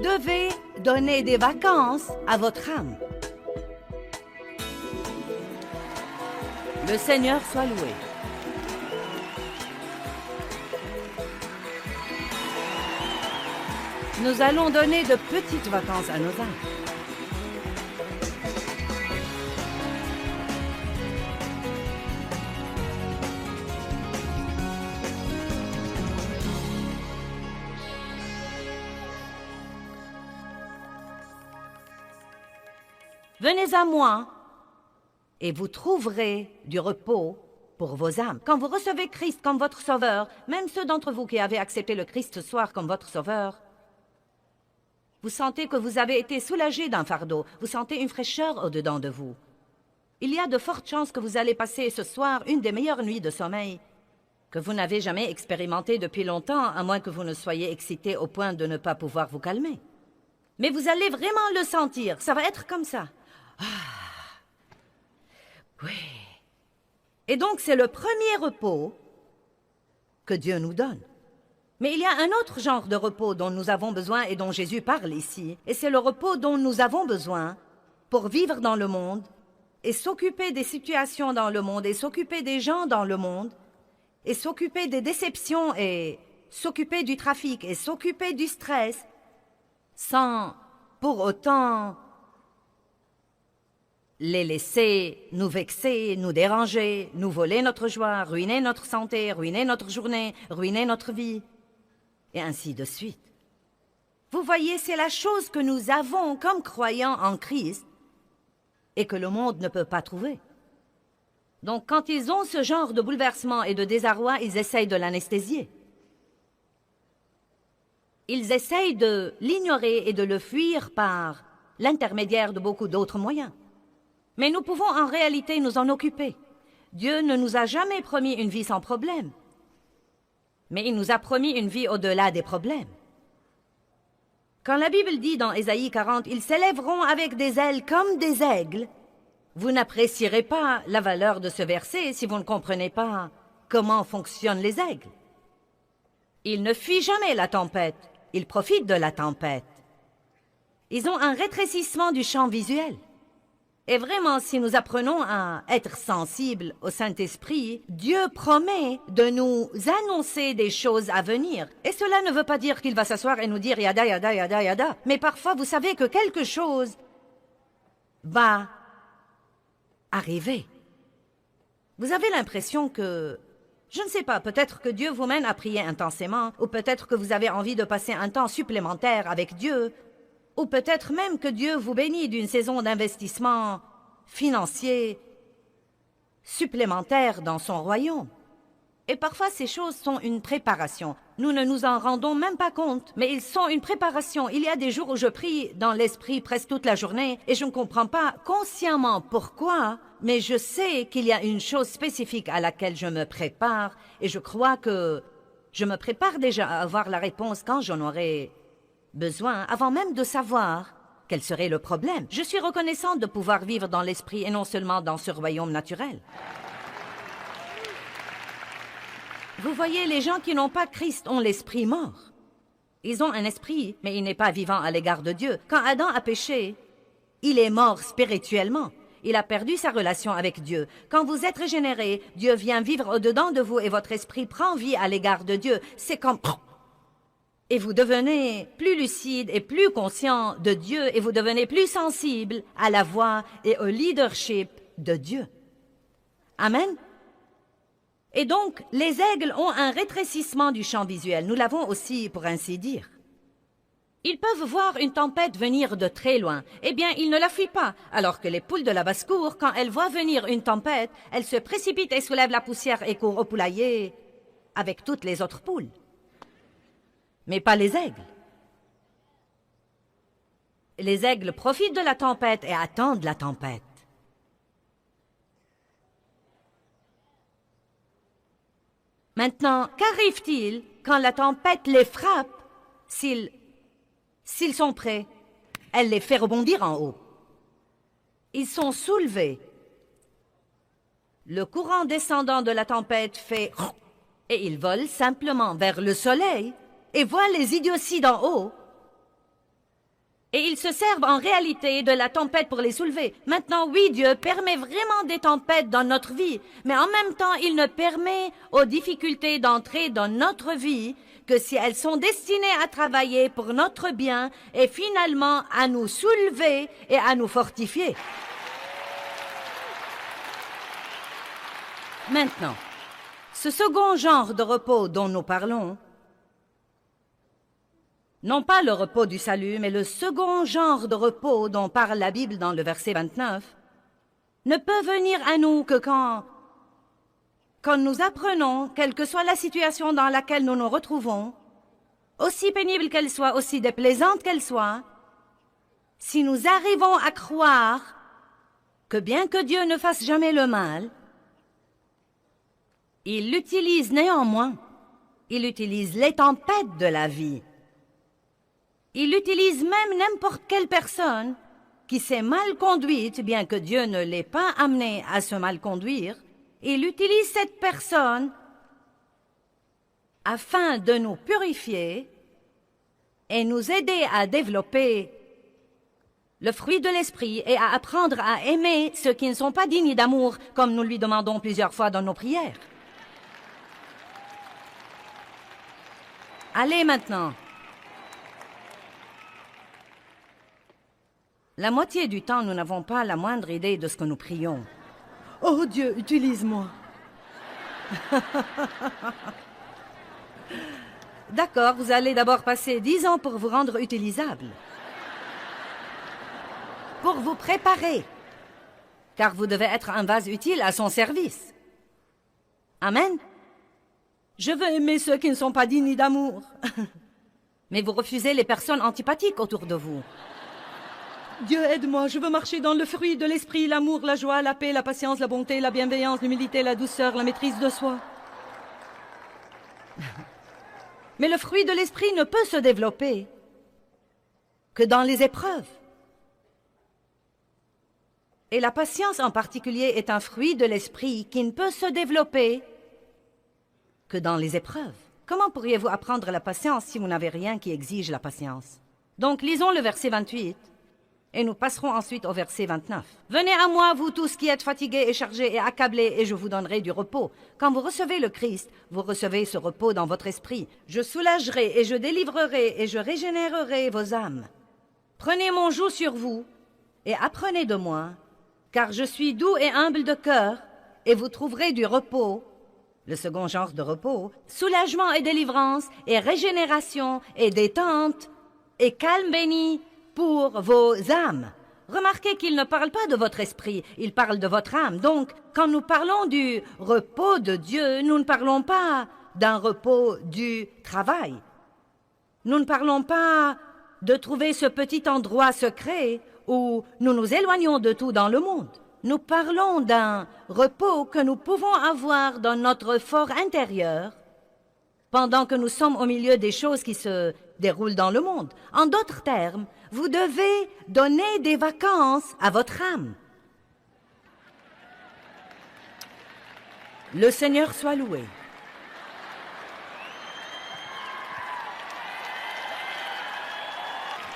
devez donner des vacances à votre âme. Le Seigneur soit loué. Nous allons donner de petites vacances à nos âmes. Venez à moi et vous trouverez du repos pour vos âmes. Quand vous recevez Christ comme votre sauveur, même ceux d'entre vous qui avez accepté le Christ ce soir comme votre sauveur, vous sentez que vous avez été soulagé d'un fardeau, vous sentez une fraîcheur au-dedans de vous. Il y a de fortes chances que vous allez passer ce soir une des meilleures nuits de sommeil que vous n'avez jamais expérimentées depuis longtemps, à moins que vous ne soyez excité au point de ne pas pouvoir vous calmer. Mais vous allez vraiment le sentir, ça va être comme ça. Oui. Et donc, c'est le premier repos que Dieu nous donne. Mais il y a un autre genre de repos dont nous avons besoin et dont Jésus parle ici. Et c'est le repos dont nous avons besoin pour vivre dans le monde et s'occuper des situations dans le monde et s'occuper des gens dans le monde et s'occuper des déceptions et s'occuper du trafic et s'occuper du stress sans pour autant les laisser nous vexer, nous déranger, nous voler notre joie, ruiner notre santé, ruiner notre journée, ruiner notre vie, et ainsi de suite. Vous voyez, c'est la chose que nous avons comme croyants en Christ et que le monde ne peut pas trouver. Donc, quand ils ont ce genre de bouleversement et de désarroi, ils essayent de l'anesthésier. Ils essayent de l'ignorer et de le fuir par l'intermédiaire de beaucoup d'autres moyens. Mais nous pouvons en réalité nous en occuper. Dieu ne nous a jamais promis une vie sans problème. Mais il nous a promis une vie au-delà des problèmes. Quand la Bible dit dans Ésaïe 40, « Ils s'élèveront avec des ailes comme des aigles », vous n'apprécierez pas la valeur de ce verset si vous ne comprenez pas comment fonctionnent les aigles. Ils ne fuient jamais la tempête, ils profitent de la tempête. Ils ont un rétrécissement du champ visuel. Et vraiment, si nous apprenons à être sensibles au Saint-Esprit, Dieu promet de nous annoncer des choses à venir. Et cela ne veut pas dire qu'il va s'asseoir et nous dire yada, yada, yada, yada. Mais parfois, vous savez que quelque chose va arriver. Vous avez l'impression que, je ne sais pas, peut-être que Dieu vous mène à prier intensément, ou peut-être que vous avez envie de passer un temps supplémentaire avec Dieu, ou peut-être même que Dieu vous bénit d'une saison d'investissement financier supplémentaire dans son royaume. Et parfois, ces choses sont une préparation. Nous ne nous en rendons même pas compte, mais ils sont une préparation. Il y a des jours où je prie dans l'esprit presque toute la journée et je ne comprends pas consciemment pourquoi, mais je sais qu'il y a une chose spécifique à laquelle je me prépare et je crois que je me prépare déjà à avoir la réponse quand j'en aurai besoin, avant même de savoir quel serait le problème. Je suis reconnaissante de pouvoir vivre dans l'esprit et non seulement dans ce royaume naturel. Vous voyez, les gens qui n'ont pas Christ ont l'esprit mort. Ils ont un esprit, mais il n'est pas vivant à l'égard de Dieu. Quand Adam a péché, il est mort spirituellement. Il a perdu sa relation avec Dieu. Quand vous êtes régénéré, Dieu vient vivre au-dedans de vous et votre esprit prend vie à l'égard de Dieu. C'est comme... Et vous devenez plus lucide et plus conscient de Dieu et vous devenez plus sensible à la voix et au leadership de Dieu. Amen. Et donc, les aigles ont un rétrécissement du champ visuel. Nous l'avons aussi, pour ainsi dire. Ils peuvent voir une tempête venir de très loin. Eh bien, ils ne la fuient pas. Alors que les poules de la basse-cour, quand elles voient venir une tempête, elles se précipitent et soulèvent la poussière et courent au poulailler avec toutes les autres poules. Mais pas les aigles. Les aigles profitent de la tempête et attendent la tempête. Maintenant, qu'arrive-t-il quand la tempête les frappe s'ils sont prêts? Elle les fait rebondir en haut. Ils sont soulevés. Le courant descendant de la tempête fait... et ils volent simplement vers le soleil et voient les idioties d'en haut Et ils se servent en réalité de la tempête pour les soulever. Maintenant, oui, Dieu permet vraiment des tempêtes dans notre vie, mais en même temps, il ne permet aux difficultés d'entrer dans notre vie que si elles sont destinées à travailler pour notre bien et finalement à nous soulever et à nous fortifier. Maintenant, ce second genre de repos dont nous parlons, non pas le repos du salut, mais le second genre de repos dont parle la Bible dans le verset 29, ne peut venir à nous que quand nous apprenons, quelle que soit la situation dans laquelle nous nous retrouvons, aussi pénible qu'elle soit, aussi déplaisante qu'elle soit, si nous arrivons à croire que bien que Dieu ne fasse jamais le mal, il l'utilise néanmoins, il utilise les tempêtes de la vie. Il utilise même n'importe quelle personne qui s'est mal conduite, bien que Dieu ne l'ait pas amené à se mal conduire. Il utilise cette personne afin de nous purifier et nous aider à développer le fruit de l'esprit et à apprendre à aimer ceux qui ne sont pas dignes d'amour, comme nous lui demandons plusieurs fois dans nos prières. Allez maintenant. La moitié du temps, nous n'avons pas la moindre idée de ce que nous prions. Oh Dieu, utilise-moi. D'accord, vous allez d'abord passer 10 ans pour vous rendre utilisable. Pour vous préparer. Car vous devez être un vase utile à son service. Amen. Je veux aimer ceux qui ne sont pas dignes d'amour. Mais vous refusez les personnes antipathiques autour de vous. Dieu, aide-moi, je veux marcher dans le fruit de l'esprit, l'amour, la joie, la paix, la patience, la bonté, la bienveillance, l'humilité, la douceur, la maîtrise de soi. Mais le fruit de l'esprit ne peut se développer que dans les épreuves. Et la patience en particulier est un fruit de l'esprit qui ne peut se développer que dans les épreuves. Comment pourriez-vous apprendre la patience si vous n'avez rien qui exige la patience? Donc lisons le verset 28. Et nous passerons ensuite au verset 29. « Venez à moi, vous tous qui êtes fatigués et chargés et accablés, et je vous donnerai du repos. Quand vous recevez le Christ, vous recevez ce repos dans votre esprit. Je soulagerai et je délivrerai et je régénérerai vos âmes. Prenez mon joug sur vous et apprenez de moi, car je suis doux et humble de cœur, et vous trouverez du repos. » Le second genre de repos, soulagement et délivrance, et régénération et détente, et calme béni, pour vos âmes. Remarquez qu'il ne parle pas de votre esprit, il parle de votre âme. Donc, quand nous parlons du repos de Dieu, nous ne parlons pas d'un repos du travail. Nous ne parlons pas de trouver ce petit endroit secret où nous nous éloignons de tout dans le monde. Nous parlons d'un repos que nous pouvons avoir dans notre fort intérieur pendant que nous sommes au milieu des choses qui se déroulent dans le monde. En d'autres termes, vous devez donner des vacances à votre âme. Le Seigneur soit loué.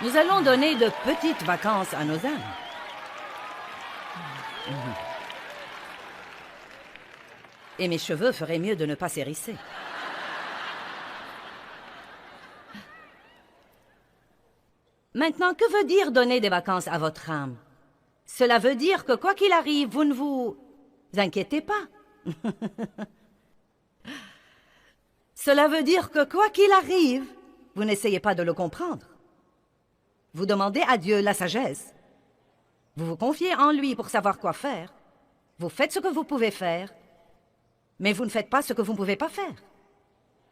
Nous allons donner de petites vacances à nos âmes. Et mes cheveux feraient mieux de ne pas s'hérisser. Maintenant, que veut dire donner des vacances à votre âme? Cela veut dire que quoi qu'il arrive, vous ne vous inquiétez pas. Cela veut dire que quoi qu'il arrive, vous n'essayez pas de le comprendre. Vous demandez à Dieu la sagesse. Vous vous confiez en lui pour savoir quoi faire. Vous faites ce que vous pouvez faire, mais vous ne faites pas ce que vous ne pouvez pas faire.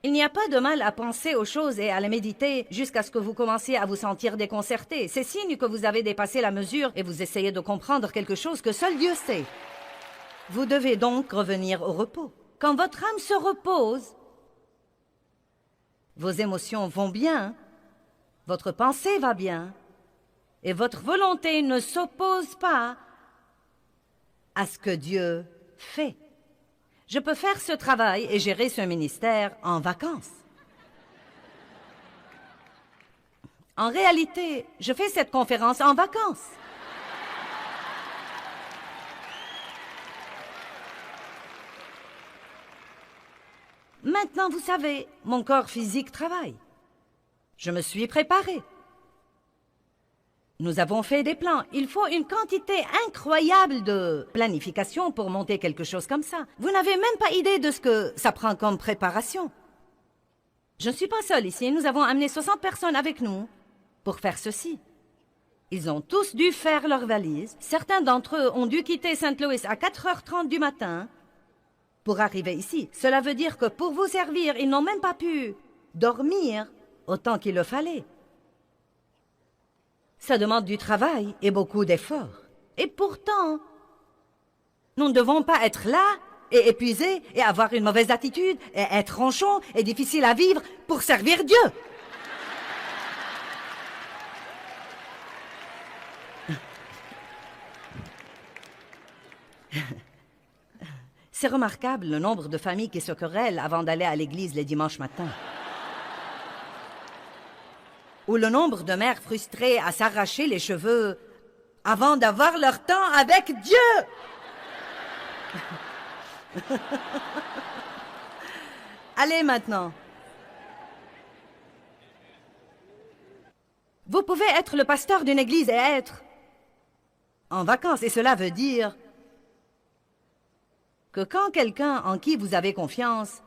Il n'y a pas de mal à penser aux choses et à les méditer jusqu'à ce que vous commenciez à vous sentir déconcerté. C'est signe que vous avez dépassé la mesure et vous essayez de comprendre quelque chose que seul Dieu sait. Vous devez donc revenir au repos. Quand votre âme se repose, vos émotions vont bien, votre pensée va bien, et votre volonté ne s'oppose pas à ce que Dieu fait. Je peux faire ce travail et gérer ce ministère en vacances. En réalité, je fais cette conférence en vacances. Maintenant, vous savez, mon corps physique travaille. Je me suis préparée. Nous avons fait des plans. Il faut une quantité incroyable de planification pour monter quelque chose comme ça. Vous n'avez même pas idée de ce que ça prend comme préparation. Je ne suis pas seule ici. Nous avons amené 60 personnes avec nous pour faire ceci. Ils ont tous dû faire leurs valises. Certains d'entre eux ont dû quitter St. Louis à 4h30 du matin pour arriver ici. Cela veut dire que pour vous servir, ils n'ont même pas pu dormir autant qu'il le fallait. Ça demande du travail et beaucoup d'efforts. Et pourtant, nous ne devons pas être là et épuisés et avoir une mauvaise attitude et être ronchons et difficiles à vivre pour servir Dieu. C'est remarquable le nombre de familles qui se querellent avant d'aller à l'église les dimanches matins. Ou le nombre de mères frustrées à s'arracher les cheveux avant d'avoir leur temps avec Dieu. Allez maintenant. Vous pouvez être le pasteur d'une église et être en vacances, et cela veut dire que quand quelqu'un en qui vous avez confiance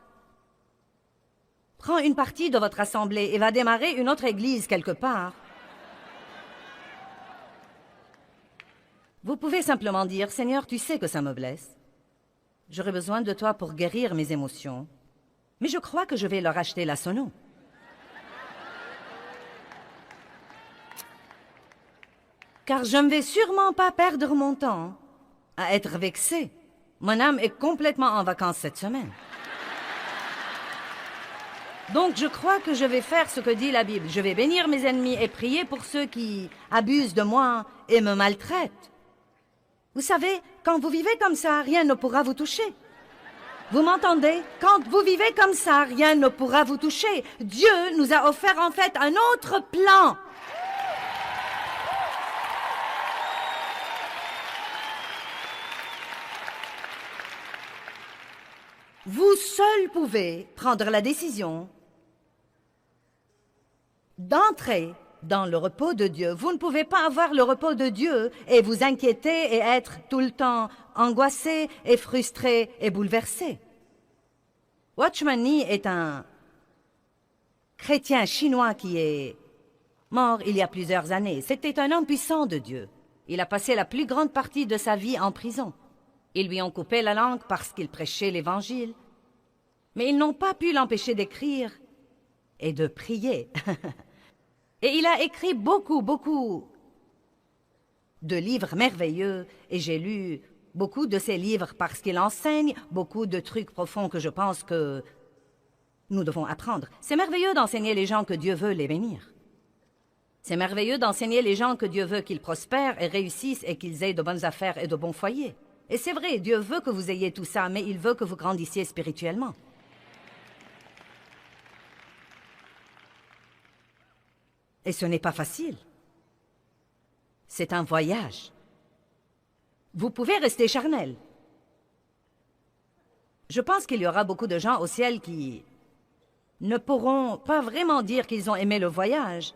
prend une partie de votre assemblée et va démarrer une autre église quelque part, vous pouvez simplement dire, « Seigneur, tu sais que ça me blesse. J'aurais besoin de toi pour guérir mes émotions, mais je crois que je vais leur acheter la Sono. » Car je ne vais sûrement pas perdre mon temps à être vexé. Mon âme est complètement en vacances cette semaine. Donc, je crois que je vais faire ce que dit la Bible. Je vais bénir mes ennemis et prier pour ceux qui abusent de moi et me maltraitent. Vous savez, quand vous vivez comme ça, rien ne pourra vous toucher. Vous m'entendez? Quand vous vivez comme ça, rien ne pourra vous toucher. Dieu nous a offert en fait un autre plan. Vous seul pouvez prendre la décision d'entrer dans le repos de Dieu. Vous ne pouvez pas avoir le repos de Dieu et vous inquiéter et être tout le temps angoissé et frustré et bouleversé. Watchman Nee est un chrétien chinois qui est mort il y a plusieurs années. C'était un homme puissant de Dieu. Il a passé la plus grande partie de sa vie en prison. Ils lui ont coupé la langue parce qu'il prêchait l'Évangile. Mais ils n'ont pas pu l'empêcher d'écrire et de prier. Et il a écrit beaucoup de livres merveilleux. Et j'ai lu beaucoup de ces livres parce qu'il enseigne beaucoup de trucs profonds que je pense que nous devons apprendre. C'est merveilleux d'enseigner les gens que Dieu veut les bénir. C'est merveilleux d'enseigner les gens que Dieu veut qu'ils prospèrent et réussissent et qu'ils aient de bonnes affaires et de bons foyers. Et c'est vrai, Dieu veut que vous ayez tout ça, mais il veut que vous grandissiez spirituellement. Et ce n'est pas facile. C'est un voyage. Vous pouvez rester charnel. Je pense qu'il y aura beaucoup de gens au ciel qui ne pourront pas vraiment dire qu'ils ont aimé le voyage.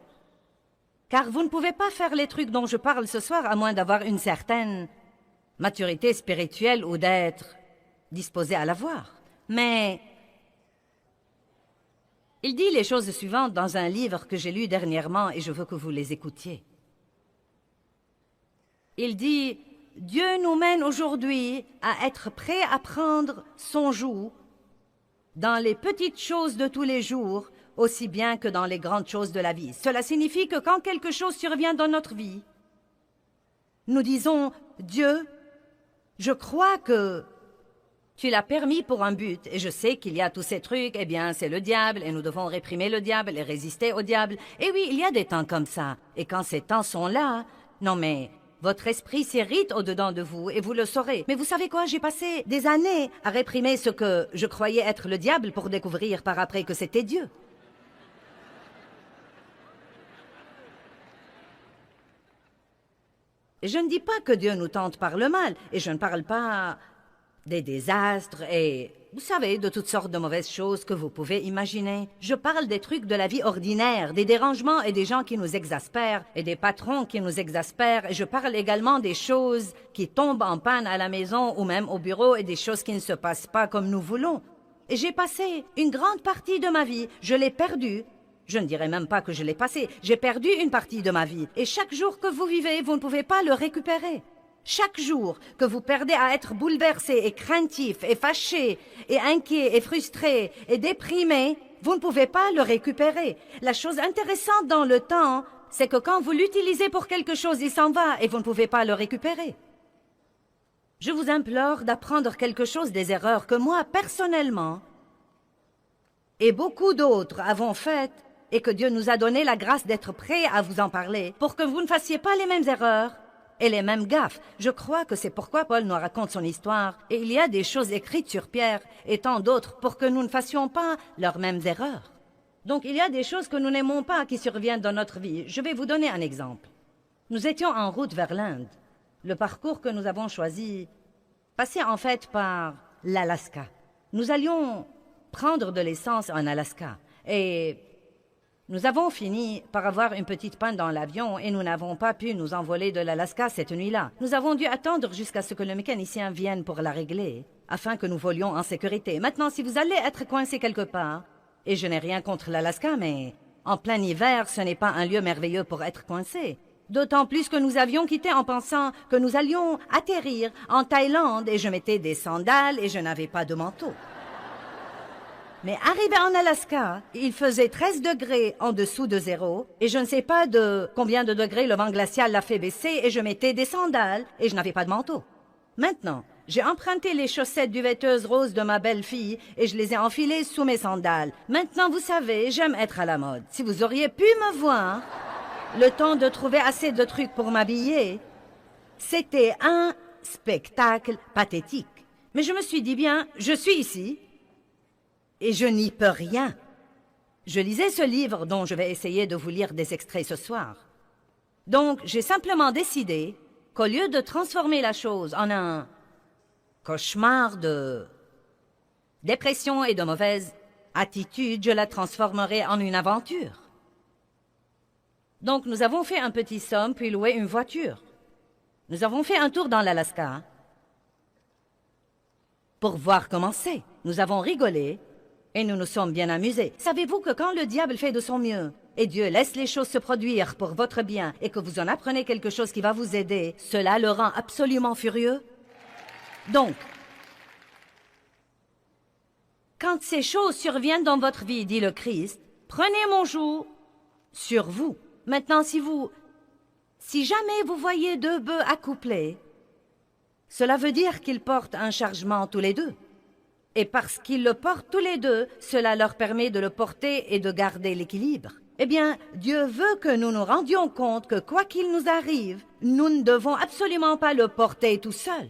Car vous ne pouvez pas faire les trucs dont je parle ce soir à moins d'avoir une certaine maturité spirituelle ou d'être disposé à l'avoir. Mais il dit les choses suivantes dans un livre que j'ai lu dernièrement et je veux que vous les écoutiez. Il dit, Dieu nous mène aujourd'hui à être prêts à prendre son joug dans les petites choses de tous les jours, aussi bien que dans les grandes choses de la vie. Cela signifie que quand quelque chose survient dans notre vie, nous disons, Dieu, je crois que tu l'as permis pour un but, et je sais qu'il y a tous ces trucs, eh bien, c'est le diable, et nous devons réprimer le diable et résister au diable. Et oui, il y a des temps comme ça. Et quand ces temps sont là, non mais, votre esprit s'irrite au-dedans de vous, et vous le saurez. Mais vous savez quoi, j'ai passé des années à réprimer ce que je croyais être le diable pour découvrir par après que c'était Dieu. Et je ne dis pas que Dieu nous tente par le mal, et je ne parle pas des désastres et, vous savez, de toutes sortes de mauvaises choses que vous pouvez imaginer. Je parle des trucs de la vie ordinaire, des dérangements et des gens qui nous exaspèrent, et des patrons qui nous exaspèrent, et je parle également des choses qui tombent en panne à la maison ou même au bureau, et des choses qui ne se passent pas comme nous voulons. Et j'ai passé une grande partie de ma vie, je l'ai perdue. Je ne dirais même pas que je l'ai passée, j'ai perdu une partie de ma vie. Et chaque jour que vous vivez, vous ne pouvez pas le récupérer. Chaque jour que vous perdez à être bouleversé et craintif et fâché et inquiet et frustré et déprimé, vous ne pouvez pas le récupérer. La chose intéressante dans le temps, c'est que quand vous l'utilisez pour quelque chose, il s'en va et vous ne pouvez pas le récupérer. Je vous implore d'apprendre quelque chose des erreurs que moi, personnellement, et beaucoup d'autres avons faites, et que Dieu nous a donné la grâce d'être prêts à vous en parler, pour que vous ne fassiez pas les mêmes erreurs et les mêmes gaffes. Je crois que c'est pourquoi Paul nous raconte son histoire, et il y a des choses écrites sur Pierre et tant d'autres pour que nous ne fassions pas leurs mêmes erreurs. Donc il y a des choses que nous n'aimons pas qui surviennent dans notre vie. Je vais vous donner un exemple. Nous étions en route vers l'Inde. Le parcours que nous avons choisi passait en fait par l'Alaska. Nous allions prendre de l'essence en Alaska, et nous avons fini par avoir une petite panne dans l'avion et nous n'avons pas pu nous envoler de l'Alaska cette nuit-là. Nous avons dû attendre jusqu'à ce que le mécanicien vienne pour la régler, afin que nous volions en sécurité. Maintenant, si vous allez être coincé quelque part, et je n'ai rien contre l'Alaska, mais en plein hiver, ce n'est pas un lieu merveilleux pour être coincé. D'autant plus que nous avions quitté en pensant que nous allions atterrir en Thaïlande et je mettais des sandales et je n'avais pas de manteau. Mais arrivé en Alaska, il faisait 13 degrés en dessous de zéro, et je ne sais pas de combien de degrés le vent glacial l'a fait baisser, et je mettais des sandales, et je n'avais pas de manteau. Maintenant, j'ai emprunté les chaussettes duveteuses roses de ma belle-fille, et je les ai enfilées sous mes sandales. Maintenant, vous savez, j'aime être à la mode. Si vous auriez pu me voir, le temps de trouver assez de trucs pour m'habiller, c'était un spectacle pathétique. Mais je me suis dit bien, je suis ici, et je n'y peux rien. Je lisais ce livre dont je vais essayer de vous lire des extraits ce soir. Donc, j'ai simplement décidé qu'au lieu de transformer la chose en un cauchemar de dépression et de mauvaise attitude, je la transformerai en une aventure. Donc, nous avons fait un petit somme, puis loué une voiture. Nous avons fait un tour dans l'Alaska pour voir comment c'est. Nous avons rigolé et nous nous sommes bien amusés. Savez-vous que quand le diable fait de son mieux, et Dieu laisse les choses se produire pour votre bien, et que vous en apprenez quelque chose qui va vous aider, cela le rend absolument furieux? Donc, quand ces choses surviennent dans votre vie, dit le Christ, prenez mon joug sur vous. Maintenant, si jamais vous voyez deux bœufs accouplés, cela veut dire qu'ils portent un chargement tous les deux. Et parce qu'ils le portent tous les deux, cela leur permet de le porter et de garder l'équilibre. Eh bien, Dieu veut que nous nous rendions compte que quoi qu'il nous arrive, nous ne devons absolument pas le porter tout seul.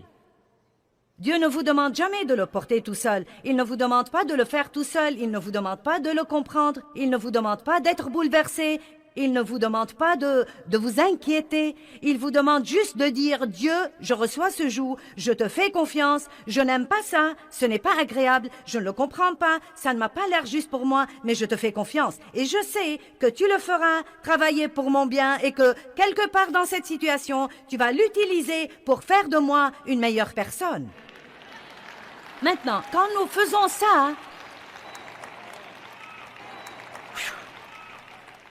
Dieu ne vous demande jamais de le porter tout seul. Il ne vous demande pas de le faire tout seul. Il ne vous demande pas de le comprendre. Il ne vous demande pas d'être bouleversé. Il ne vous demande pas de vous inquiéter. Il vous demande juste de dire « Dieu, je reçois ce joug, je te fais confiance, je n'aime pas ça, ce n'est pas agréable, je ne le comprends pas, ça ne m'a pas l'air juste pour moi, mais je te fais confiance. Et je sais que tu le feras travailler pour mon bien et que quelque part dans cette situation, tu vas l'utiliser pour faire de moi une meilleure personne. » Maintenant, quand nous faisons ça,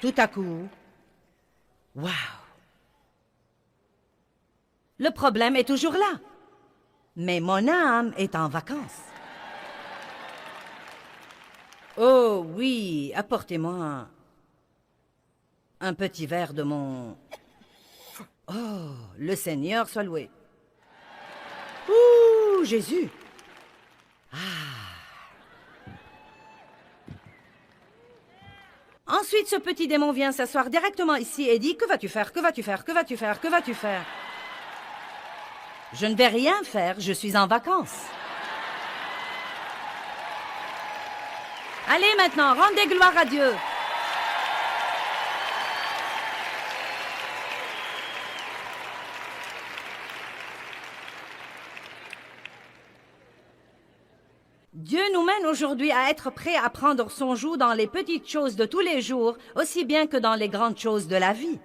tout à coup, waouh! Le problème est toujours là, mais mon âme est en vacances. Oh oui, apportez-moi un petit verre de mon... Oh, le Seigneur soit loué. Ouh, Jésus! Ensuite, ce petit démon vient s'asseoir directement ici et dit « Que vas-tu faire? Que vas-tu faire? Que vas-tu faire? Que vas-tu faire? » Je ne vais rien faire, je suis en vacances. Allez maintenant, rendez gloire à Dieu. Dieu nous mène aujourd'hui à être prêts à prendre son joug dans les petites choses de tous les jours, aussi bien que dans les grandes choses de la vie.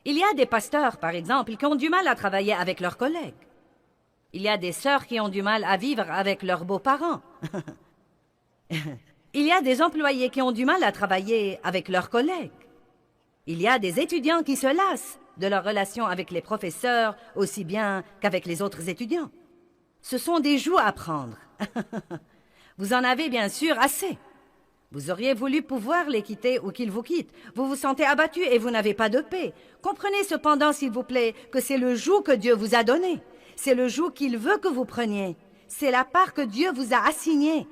Il y a des pasteurs, par exemple, qui ont du mal à travailler avec leurs collègues. Il y a des sœurs qui ont du mal à vivre avec leurs beaux-parents. Il y a des employés qui ont du mal à travailler avec leurs collègues. Il y a des étudiants qui se lassent de leur relation avec les professeurs aussi bien qu'avec les autres étudiants. Ce sont des jougs à prendre. Vous en avez bien sûr assez. Vous auriez voulu pouvoir les quitter ou qu'ils vous quittent. Vous vous sentez abattu et vous n'avez pas de paix. Comprenez cependant, s'il vous plaît, que c'est le joug que Dieu vous a donné. C'est le joug qu'il veut que vous preniez. C'est la part que Dieu vous a assignée.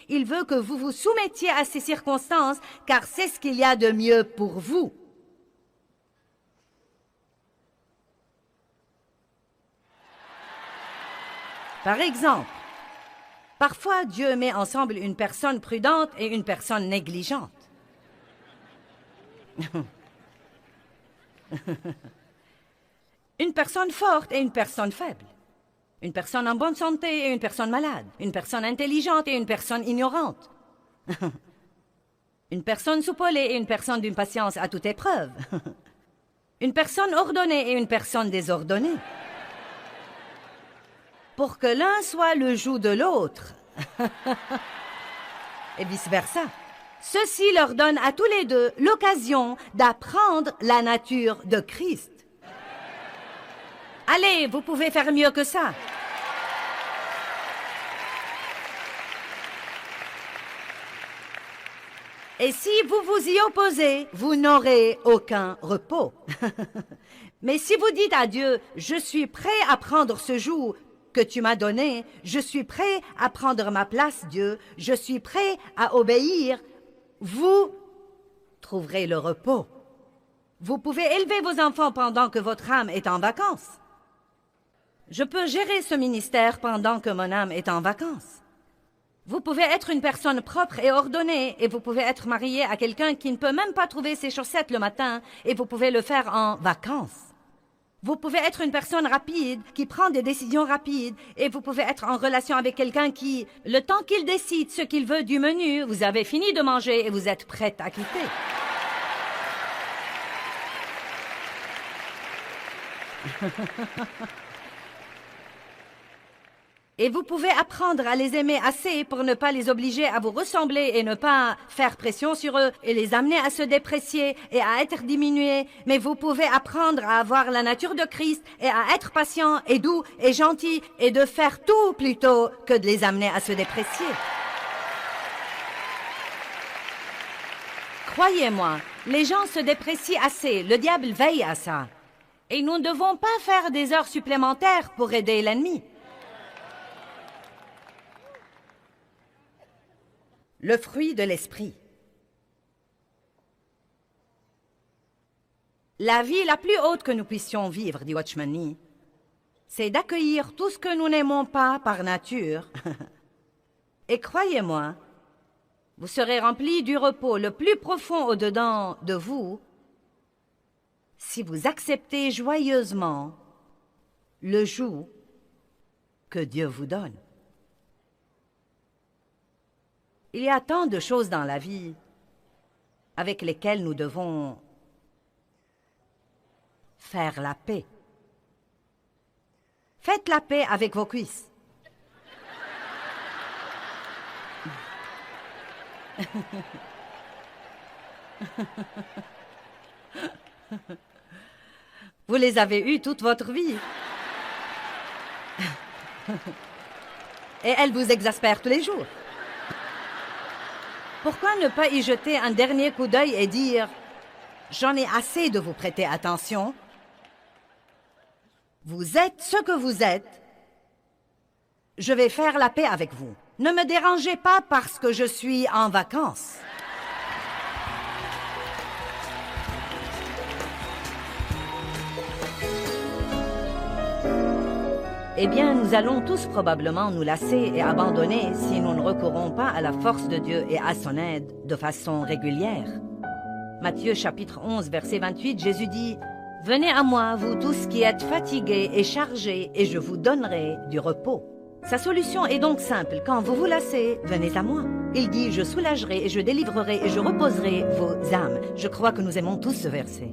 Il veut que vous vous soumettiez à ces circonstances, car c'est ce qu'il y a de mieux pour vous. Par exemple, parfois Dieu met ensemble une personne prudente et une personne négligente. Une personne forte et une personne faible. Une personne en bonne santé et une personne malade. Une personne intelligente et une personne ignorante. Une personne soupolée et une personne d'une patience à toute épreuve. Une personne ordonnée et une personne désordonnée. Pour que l'un soit le joug de l'autre. Et vice-versa. Ceci leur donne à tous les deux l'occasion d'apprendre la nature de Christ. Allez, vous pouvez faire mieux que ça. Et si vous vous y opposez, vous n'aurez aucun repos. Mais si vous dites à Dieu, « Je suis prêt à prendre ce joug que tu m'as donné, je suis prêt à prendre ma place, Dieu, je suis prêt à obéir », vous trouverez le repos. Vous pouvez élever vos enfants pendant que votre âme est en vacances. Je peux gérer ce ministère pendant que mon âme est en vacances. Vous pouvez être une personne propre et ordonnée et vous pouvez être marié à quelqu'un qui ne peut même pas trouver ses chaussettes le matin et vous pouvez le faire en vacances. Vous pouvez être une personne rapide qui prend des décisions rapides et vous pouvez être en relation avec quelqu'un qui, le temps qu'il décide ce qu'il veut du menu, vous avez fini de manger et vous êtes prête à quitter. Et vous pouvez apprendre à les aimer assez pour ne pas les obliger à vous ressembler et ne pas faire pression sur eux et les amener à se déprécier et à être diminués. Mais vous pouvez apprendre à avoir la nature de Christ et à être patient et doux et gentil et de faire tout plutôt que de les amener à se déprécier. Croyez-moi, les gens se déprécient assez, le diable veille à ça. Et nous ne devons pas faire des heures supplémentaires pour aider l'ennemi. Le fruit de l'esprit. La vie la plus haute que nous puissions vivre, dit Watchman Nee, c'est d'accueillir tout ce que nous n'aimons pas par nature. Et croyez-moi, vous serez remplis du repos le plus profond au-dedans de vous si vous acceptez joyeusement le joug que Dieu vous donne. Il y a tant de choses dans la vie avec lesquelles nous devons faire la paix. Faites la paix avec vos cuisses. Vous les avez eues toute votre vie. Et elles vous exaspèrent tous les jours. Pourquoi ne pas y jeter un dernier coup d'œil et dire « J'en ai assez de vous prêter attention. Vous êtes ce que vous êtes. Je vais faire la paix avec vous. Ne me dérangez pas parce que je suis en vacances. » Eh bien, nous allons tous probablement nous lasser et abandonner si nous ne recourons pas à la force de Dieu et à son aide de façon régulière. Matthieu chapitre 11, verset 28, Jésus dit « Venez à moi, vous tous qui êtes fatigués et chargés, et je vous donnerai du repos. » Sa solution est donc simple. Quand vous vous lassez, venez à moi. Il dit, je soulagerai et je délivrerai et je reposerai vos âmes. Je crois que nous aimons tous ce verset.